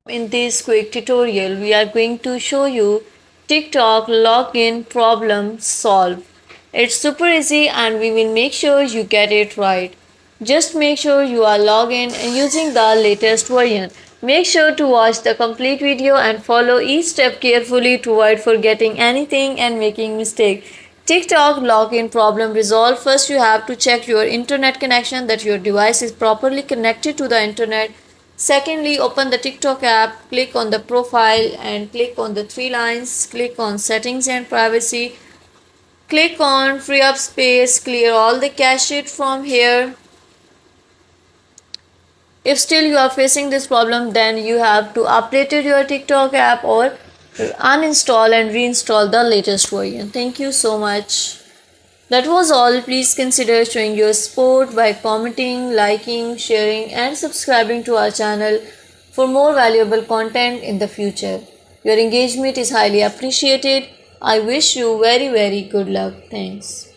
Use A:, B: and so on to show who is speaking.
A: In this quick tutorial, we are going to show you TikTok login problem solve. It's super easy and we will make sure you get it right. Just make sure you are logged in and using the latest version. Make sure to watch the complete video and follow each step carefully to avoid forgetting anything and making mistake. TikTok login problem resolved. First, you have to check your internet connection that your device is properly connected to the internet. Secondly, open the TikTok app, click on the profile and click on the three lines, click on settings and privacy, click on free up space, clear all the cache from here. If still you are facing this problem, then you have to update your TikTok app or uninstall and reinstall the latest version. Thank you so much. That was all. Please consider showing your support by commenting, liking, sharing, and subscribing to our channel for more valuable content in the future. Your engagement is highly appreciated. I wish you very good luck. Thanks.